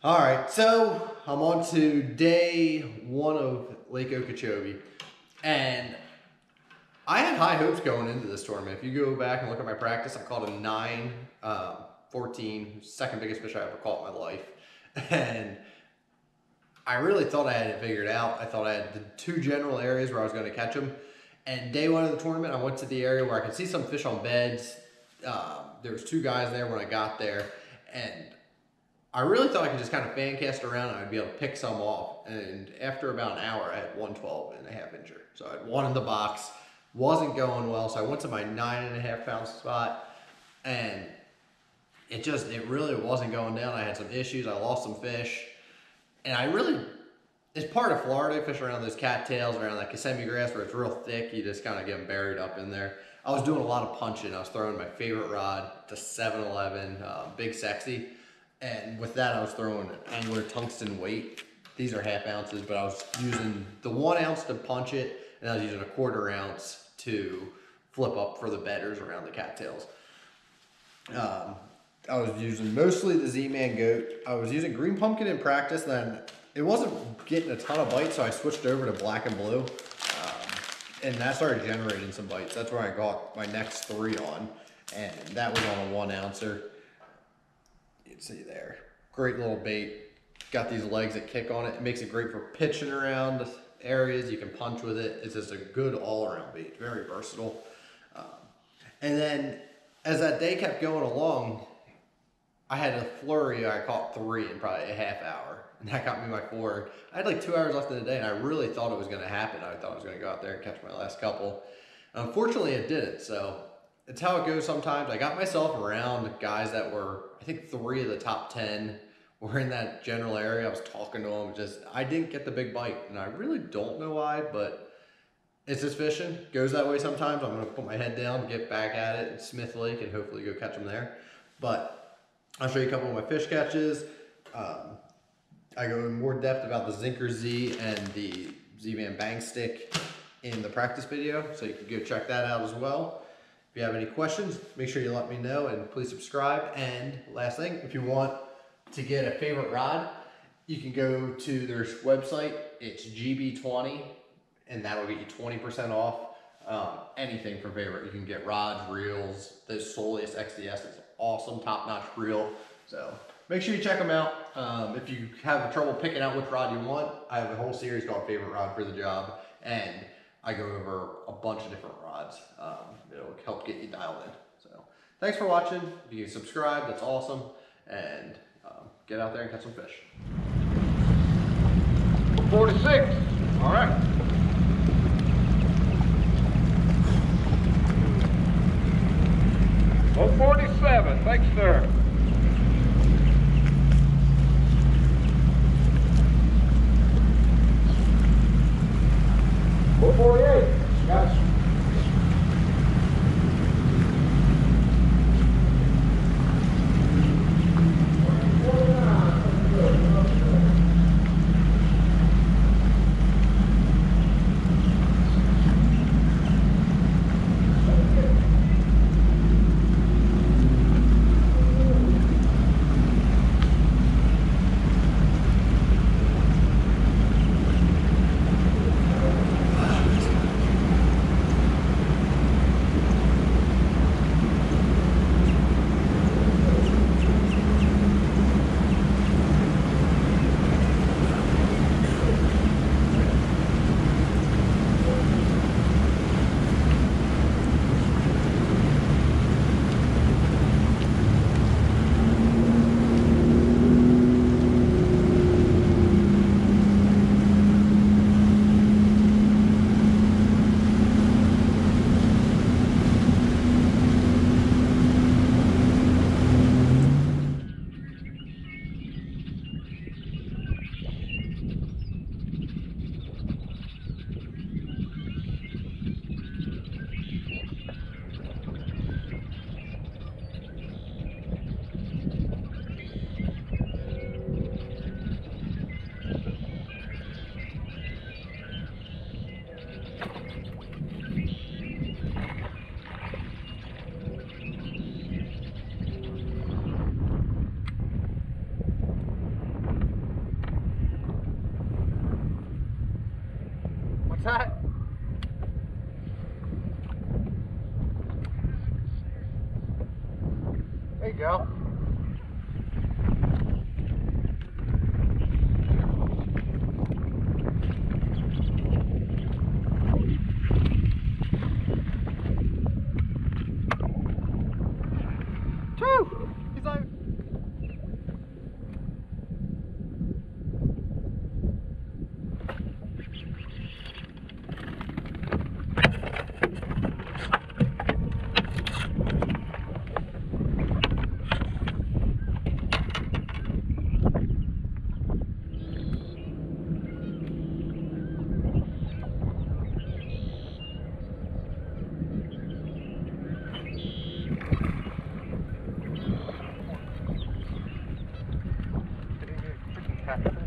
All right, so I'm on to day one of Lake Okeechobee, and I had high hopes going into this tournament. If you go back and look at my practice, I caught a 9, 14, second biggest fish I ever caught in my life, and I really thought I had it figured out. I thought I had the two general areas where I was going to catch them, and day one of the tournament, I went to the area where I could see some fish on beds. There was 2 guys there when I got there, and I really thought I could just kind of fan cast around and I'd be able to pick some off. And after about an hour, I had 112.5 incher. So I had one in the box, wasn't going well. So I went to my 9.5 pound spot, and it really wasn't going down. I had some issues. I lost some fish, and it's part of Florida, fish around those cattails, around that Kissimmee grass where it's real thick. You just kind of get them buried up in there. I was doing a lot of punching. I was throwing my favorite rod, the 711 Big Sexy. And with that, I was throwing an angler tungsten weight. These are 1/2 ounces, but I was using the 1 ounce to punch it, and I was using a 1/4 ounce to flip up for the bedders around the cattails. I was using mostly the Z-Man goat. I was using green pumpkin in practice, then it wasn't getting a ton of bites, so I switched over to black and blue. And that started generating some bites. That's where I got my next 3 on, and that was on a 1 ouncer. You can see there, great little bait. Got these legs that kick on it. It makes it great for pitching around areas. You can punch with it. It's just a good all-around bait, very versatile. And then as that day kept going along, I had a flurry. I caught 3 in probably a 1/2 hour, and that got me my 4. I had like 2 hours left in the day, and I really thought it was going to happen. I thought I was going to go out there and catch my last couple. Unfortunately, it didn't. So it's how it goes sometimes. I got myself around guys that were, I think 3 of the top 10 were in that general area. I was talking to them. I didn't get the big bite, and I really don't know why, but it's just fishing. It goes that way sometimes. I'm going to put my head down, get back at it at Smith Lake, and hopefully go catch them there. But I'll show you a couple of my fish catches. I go in more depth about the ZinkerZ and the Z-Man Bang Stick in the practice video, so you can go check that out as well. If you have any questions, make sure you let me know, and please subscribe. And last thing, if you want to get a favorite rod, you can go to their website. It's GB20, and that'll get you 20% off anything from favorite. You can get rods, reels. The Soleus XDS is awesome, top-notch reel. So make sure you check them out. If you have trouble picking out which rod you want, I have a whole series called Favorite Rod for the Job, and I go over a bunch of different rods. It'll help get you dialed in. So thanks for watching. If you can subscribe, that's awesome. And get out there and catch some fish. 46. All right. Oh, 47. Thanks, sir. 48. Gotcha. What's that? There you go. Woo! He's like... Tungsten.